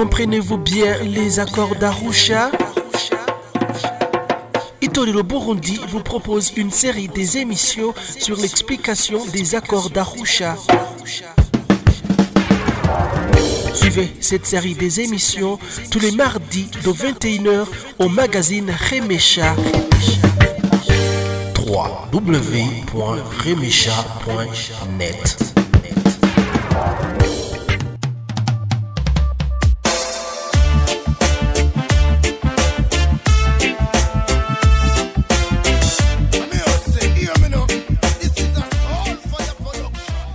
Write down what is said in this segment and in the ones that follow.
Comprenez-vous bien les accords d'Arusha? Itorero Burundi vous propose une série des émissions sur l'explication des accords d'Arusha. Suivez cette série des émissions tous les mardis de 21h au magazine Remesha. www.remesha.net.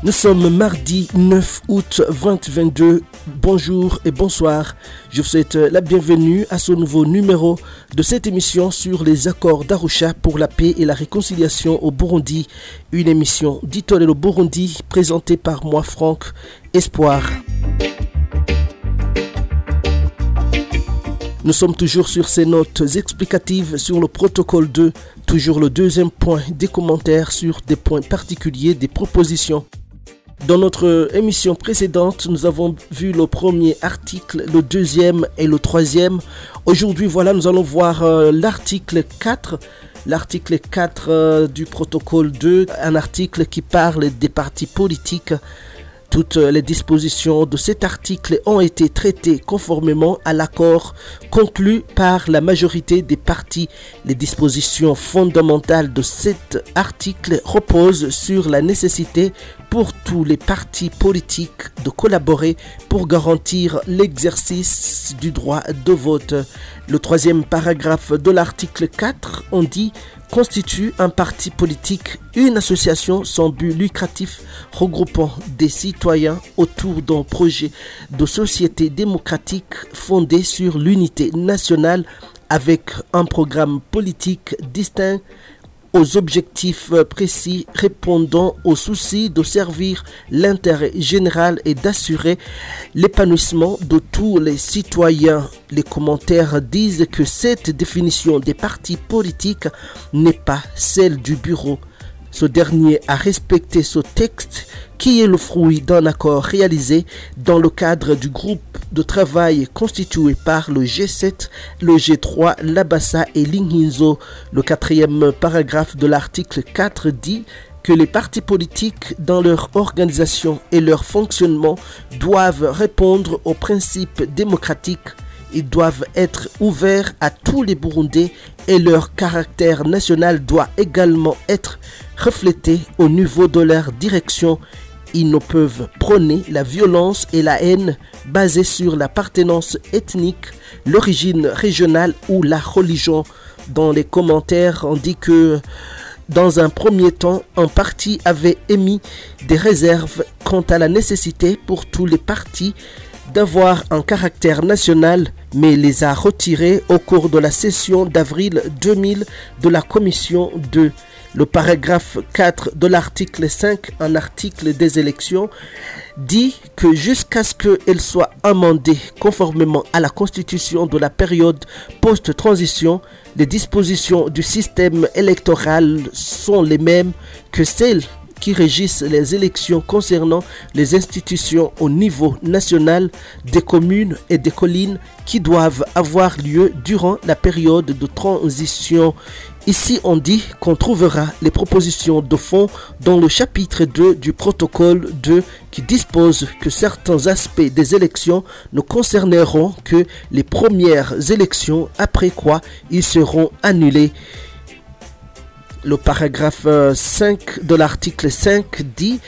Nous sommes mardi 9 août 2022. Bonjour et bonsoir. Je vous souhaite la bienvenue à ce nouveau numéro de cette émission sur les accords d'Arusha pour la paix et la réconciliation au Burundi. Une émission d'Itorero Burundi présentée par moi, Franck Espoir. Nous sommes toujours sur ces notes explicatives sur le protocole 2, toujours le deuxième point, des commentaires sur des points particuliers, des propositions. Dans notre émission précédente, nous avons vu le premier article, le deuxième et le troisième. Aujourd'hui, voilà, nous allons voir l'article 4. L'article 4 du protocole 2, un article qui parle des partis politiques. Toutes les dispositions de cet article ont été traitées conformément à l'accord conclu par la majorité des partis. Les dispositions fondamentales de cet article reposent sur la nécessité pour tous les partis politiques de collaborer pour garantir l'exercice du droit de vote. Le troisième paragraphe de l'article 4, on dit constitue un parti politique une association sans but lucratif regroupant des citoyens autour d'un projet de société démocratique fondé sur l'unité nationale avec un programme politique distinct aux objectifs précis répondant au souci de servir l'intérêt général et d'assurer l'épanouissement de tous les citoyens. Les commentaires disent que cette définition des partis politiques n'est pas celle du bureau. Ce dernier a respecté ce texte qui est le fruit d'un accord réalisé dans le cadre du groupe de travail constitué par le G7, le G3, l'Abassa et l'Inginzo. Le quatrième paragraphe de l'article 4 dit que les partis politiques dans leur organisation et leur fonctionnement doivent répondre aux principes démocratiques. Ils doivent être ouverts à tous les Burundais et leur caractère national doit également être reflété au niveau de leur direction. Ils ne peuvent prôner la violence et la haine basée sur l'appartenance ethnique, l'origine régionale ou la religion. Dans les commentaires, on dit que dans un premier temps, un parti avait émis des réserves quant à la nécessité pour tous les partis d'avoir un caractère national, mais les a retirés au cours de la session d'avril 2000 de la commission 2. Le paragraphe 4 de l'article 5, un article des élections, dit que jusqu'à ce qu'elle soit amendée conformément à la constitution de la période post-transition, les dispositions du système électoral sont les mêmes que celles qui régissent les élections concernant les institutions au niveau national des communes et des collines qui doivent avoir lieu durant la période de transition. Ici, on dit qu'on trouvera les propositions de fond dans le chapitre 2 du protocole 2 qui dispose que certains aspects des élections ne concerneront que les premières élections, après quoi ils seront annulés. Le paragraphe 5 de l'article 5 dit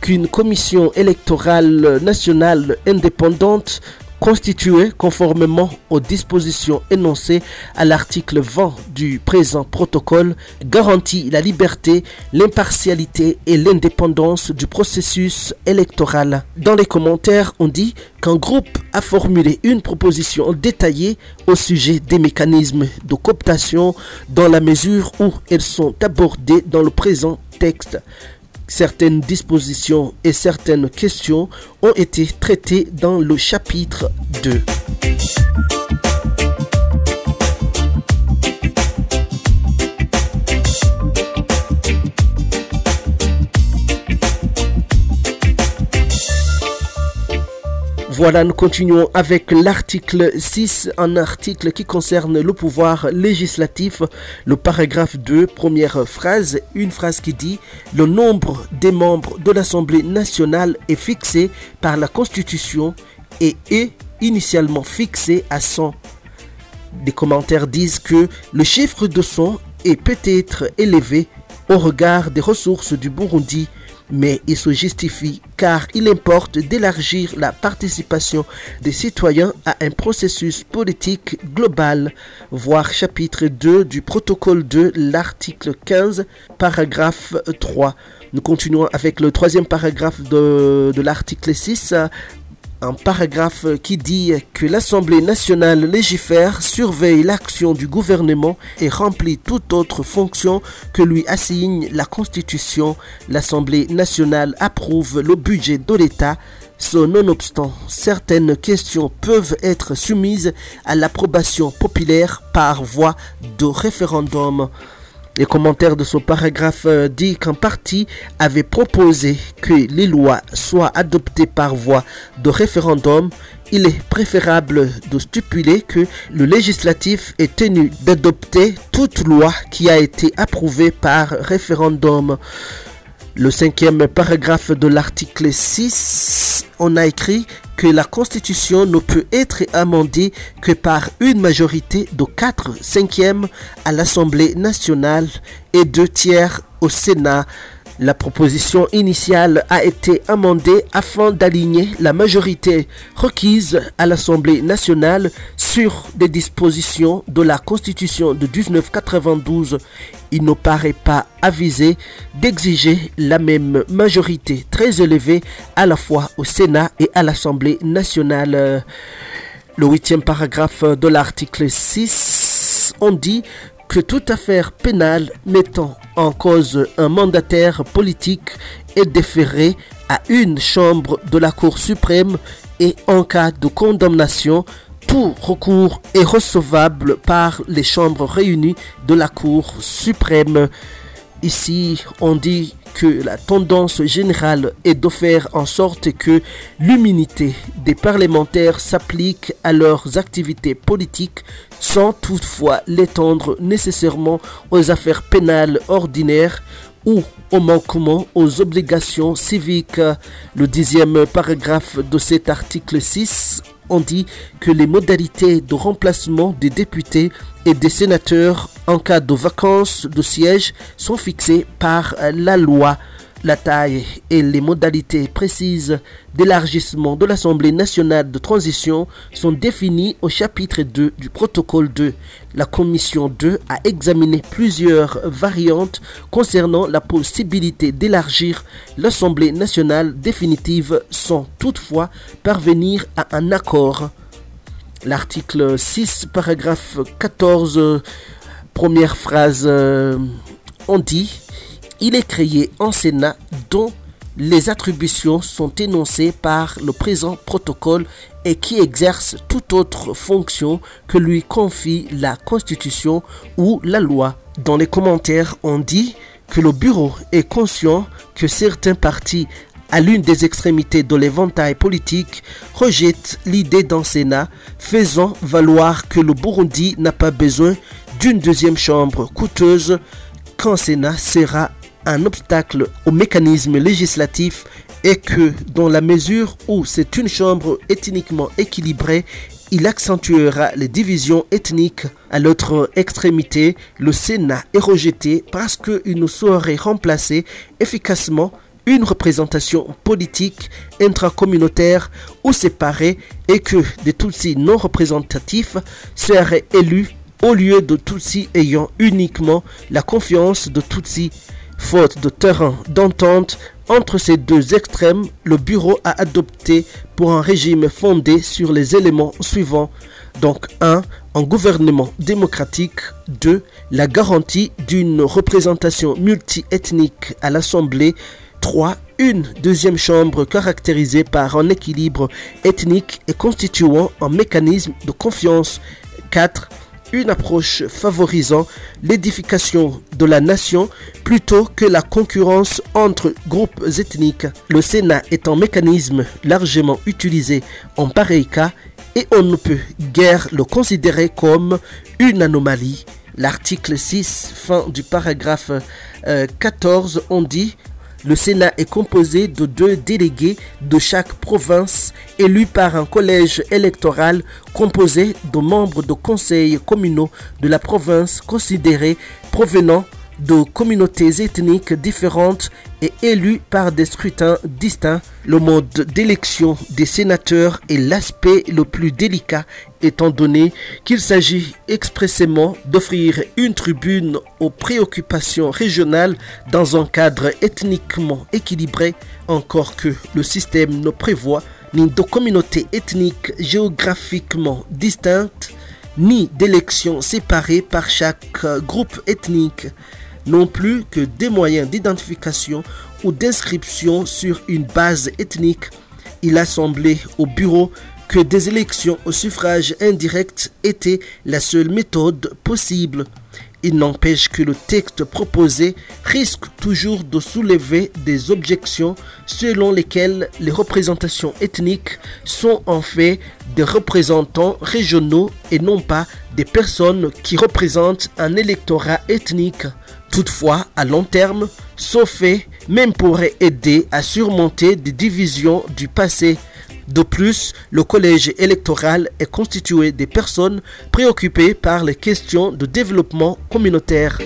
qu'une commission électorale nationale indépendante constituée conformément aux dispositions énoncées à l'article 20 du présent protocole garantit la liberté, l'impartialité et l'indépendance du processus électoral. Dans les commentaires, on dit qu'un groupe a formulé une proposition détaillée au sujet des mécanismes de cooptation dans la mesure où elles sont abordées dans le présent texte. Certaines dispositions et certaines questions ont été traitées dans le chapitre 2. Voilà, nous continuons avec l'article 6, un article qui concerne le pouvoir législatif. Le paragraphe 2, première phrase, une phrase qui dit « Le nombre des membres de l'Assemblée nationale est fixé par la Constitution et est initialement fixé à 100. » Des commentaires disent que le chiffre de 100 est peut-être élevé au regard des ressources du Burundi, mais il se justifie car il importe d'élargir la participation des citoyens à un processus politique global, voir chapitre 2 du protocole 2, l'article 15, paragraphe 3. Nous continuons avec le troisième paragraphe de l'article 6. Un paragraphe qui dit que l'Assemblée nationale légifère, surveille l'action du gouvernement et remplit toute autre fonction que lui assigne la Constitution. L'Assemblée nationale approuve le budget de l'État. Nonobstant, certaines questions peuvent être soumises à l'approbation populaire par voie de référendum. Les commentaires de ce paragraphe dit qu'un parti avait proposé que les lois soient adoptées par voie de référendum. Il est préférable de stipuler que le législatif est tenu d'adopter toute loi qui a été approuvée par référendum. Le cinquième paragraphe de l'article 6, on a écrit que la Constitution ne peut être amendée que par une majorité de 4/5 à l'Assemblée nationale et 2/3 au Sénat. La proposition initiale a été amendée afin d'aligner la majorité requise à l'Assemblée nationale sur des dispositions de la Constitution de 1992. Il ne paraît pas avisé d'exiger la même majorité très élevée à la fois au Sénat et à l'Assemblée nationale. Le huitième paragraphe de l'article 6, on dit que toute affaire pénale mettant en cause un mandataire politique est déférée à une chambre de la Cour suprême et en cas de condamnation, tout recours est recevable par les chambres réunies de la Cour suprême. Ici, on dit que la tendance générale est de faire en sorte que l'immunité des parlementaires s'applique à leurs activités politiques sans toutefois l'étendre nécessairement aux affaires pénales ordinaires ou au manquement aux obligations civiques. Le 10e paragraphe de cet article 6, on dit que les modalités de remplacement des députés et des sénateurs en cas de vacance de siège sont fixées par la loi. La taille et les modalités précises d'élargissement de l'Assemblée nationale de transition sont définies au chapitre 2 du protocole 2. La commission 2 a examiné plusieurs variantes concernant la possibilité d'élargir l'Assemblée nationale définitive sans toutefois parvenir à un accord. L'article 6, paragraphe 14, première phrase, on dit « Il est créé un Sénat dont les attributions sont énoncées par le présent protocole et qui exerce toute autre fonction que lui confie la Constitution ou la loi. » Dans les commentaires, on dit que le bureau est conscient que certains partis à l'une des extrémités de l'éventail politique rejettent l'idée d'un Sénat, faisant valoir que le Burundi n'a pas besoin d'une deuxième chambre coûteuse, qu'un Sénat sera un obstacle au mécanisme législatif et que dans la mesure où c'est une chambre ethniquement équilibrée, il accentuera les divisions ethniques. À l'autre extrémité, le Sénat est rejeté parce qu'il ne saurait remplacer efficacement une représentation politique intracommunautaire ou séparée et que des Tutsis non représentatifs seraient élus au lieu de Tutsis ayant uniquement la confiance de Tutsis. Faute de terrain d'entente entre ces deux extrêmes, le bureau a adopté pour un régime fondé sur les éléments suivants. Donc 1. Un gouvernement démocratique. 2. La garantie d'une représentation multiethnique à l'Assemblée. 3. Une deuxième chambre caractérisée par un équilibre ethnique et constituant un mécanisme de confiance. 4. une approche favorisant l'édification de la nation plutôt que la concurrence entre groupes ethniques. Le Sénat est un mécanisme largement utilisé en pareil cas et on ne peut guère le considérer comme une anomalie. L'article 6, fin du paragraphe 14, on dit: le Sénat est composé de 2 délégués de chaque province élus par un collège électoral composé de membres de conseils communaux de la province considérés provenant de communautés ethniques différentes et élus par des scrutins distincts. Le mode d'élection des sénateurs est l'aspect le plus délicat étant donné qu'il s'agit expressément d'offrir une tribune aux préoccupations régionales dans un cadre ethniquement équilibré, encore que le système ne prévoit ni de communautés ethniques géographiquement distinctes, ni d'élections séparées par chaque groupe ethnique, non plus que des moyens d'identification ou d'inscription sur une base ethnique. Il a semblé au bureau que des élections au suffrage indirect étaient la seule méthode possible. Il n'empêche que le texte proposé risque toujours de soulever des objections selon lesquelles les représentations ethniques sont en fait des représentants régionaux et non pas des personnes qui représentent un électorat ethnique. Toutefois, à long terme, ce fait même pourrait aider à surmonter des divisions du passé. De plus, le collège électoral est constitué de personnes préoccupées par les questions de développement communautaire.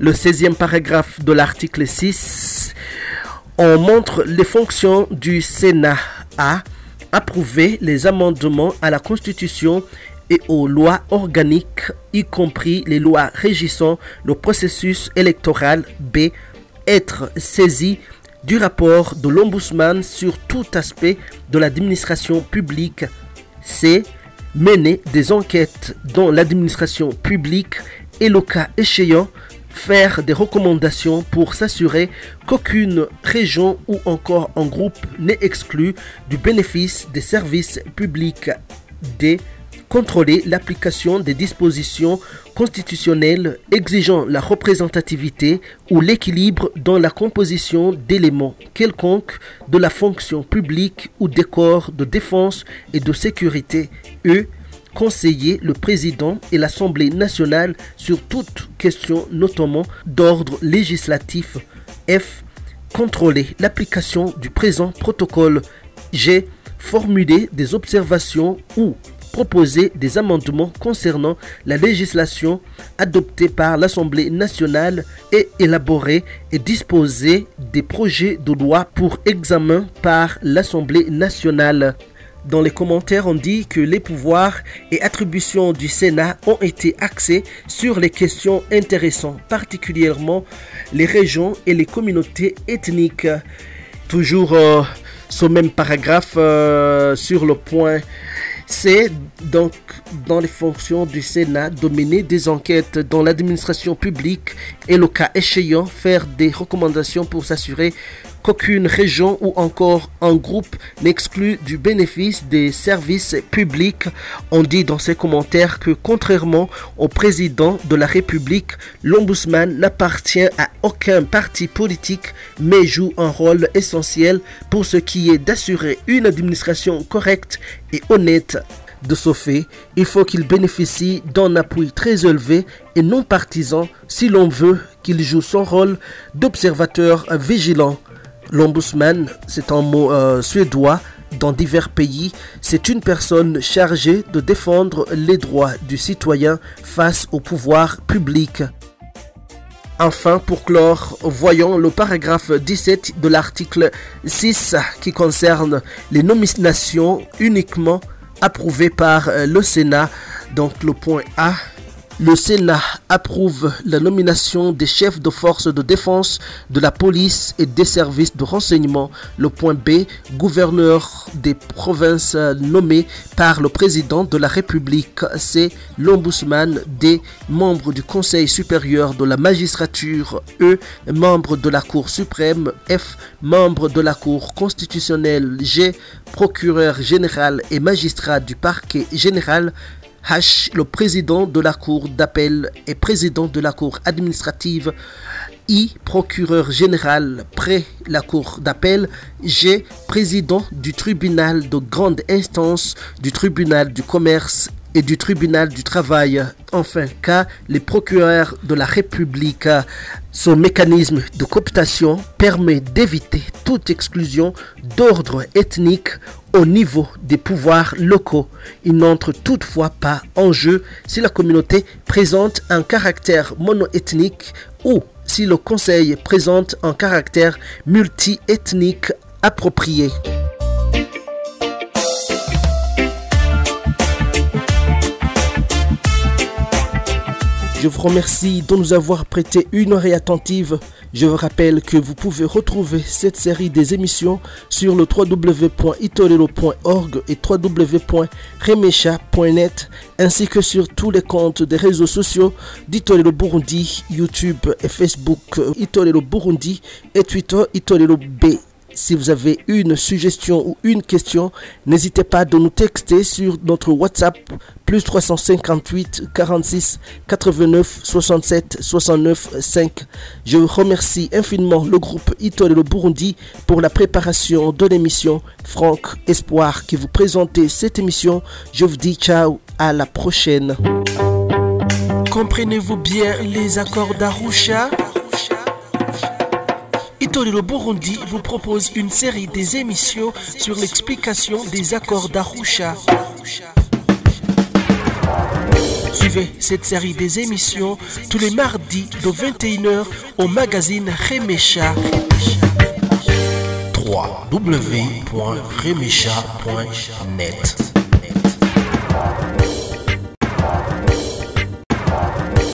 Le 16e paragraphe de l'article 6, on montre les fonctions du Sénat à approuver les amendements à la Constitution et aux lois organiques, y compris les lois régissant le processus électoral. B. Être saisi du rapport de l'Ombudsman sur tout aspect de l'administration publique. C. Mener des enquêtes dans l'administration publique et, le cas échéant, faire des recommandations pour s'assurer qu'aucune région ou encore un groupe n'est exclu du bénéfice des services publics. D. Contrôler l'application des dispositions constitutionnelles exigeant la représentativité ou l'équilibre dans la composition d'éléments quelconques de la fonction publique ou des corps de défense et de sécurité. E. Conseiller le président et l'Assemblée nationale sur toute question, notamment d'ordre législatif. F. Contrôler l'application du présent protocole. G. Formuler des observations ou proposer des amendements concernant la législation adoptée par l'Assemblée nationale et élaborer et disposer des projets de loi pour examen par l'Assemblée nationale. Dans les commentaires, on dit que les pouvoirs et attributions du Sénat ont été axés sur les questions intéressantes, particulièrement les régions et les communautés ethniques. Toujours ce même paragraphe sur le point C, donc dans les fonctions du Sénat, de mener des enquêtes dans l'administration publique et, le cas échéant, faire des recommandations pour s'assurer qu'aucune région ou encore un groupe n'exclut du bénéfice des services publics. On dit dans ces commentaires que, contrairement au président de la République, l'Ombudsman n'appartient à aucun parti politique mais joue un rôle essentiel pour ce qui est d'assurer une administration correcte et honnête. De ce fait, il faut qu'il bénéficie d'un appui très élevé et non partisan si l'on veut qu'il joue son rôle d'observateur vigilant. L'Ombudsman, c'est un mot suédois dans divers pays. C'est une personne chargée de défendre les droits du citoyen face au pouvoir public. Enfin, pour clore, voyons le paragraphe 17 de l'article 6 qui concerne les nominations uniquement approuvées par le Sénat. Donc le point A, Le Sénat approuve la nomination des chefs de forces de défense, de la police et des services de renseignement. Le point B, gouverneur des provinces nommés par le président de la République. C, l'ombudsman. D, membre du Conseil supérieur de la magistrature. E, membre de la Cour suprême. F, membre de la Cour constitutionnelle. G, procureur général et magistrat du parquet général. H, le président de la cour d'appel et président de la cour administrative. I, procureur général près la cour d'appel. G, président du tribunal de grande instance, du tribunal du commerce et du tribunal du travail. Enfin, K, les procureurs de la République. Ce mécanisme de cooptation permet d'éviter toute exclusion d'ordre ethnique au niveau des pouvoirs locaux. Il n'entre toutefois pas en jeu si la communauté présente un caractère monoethnique ou si le conseil présente un caractère multiethnique approprié. Je vous remercie de nous avoir prêté une oreille attentive. Je vous rappelle que vous pouvez retrouver cette série des émissions sur le www.itorero.org et www.remesha.net ainsi que sur tous les comptes des réseaux sociaux d'Itorero Burundi, YouTube et Facebook Itorero Burundi et Twitter Itorero B. Si vous avez une suggestion ou une question, n'hésitez pas de nous texter sur notre WhatsApp plus 358 46 89 67 69 5. Je remercie infiniment le groupe Itorero Burundi pour la préparation de l'émission. Franck Espoir qui vous présentait cette émission. Je vous dis ciao, à la prochaine. Comprenez-vous bien les accords d'Arusha? Itorero Burundi vous propose une série des émissions sur l'explication des accords d'Arusha. Suivez cette série des émissions tous les mardis de 21h au magazine Remesha. www.remesha.net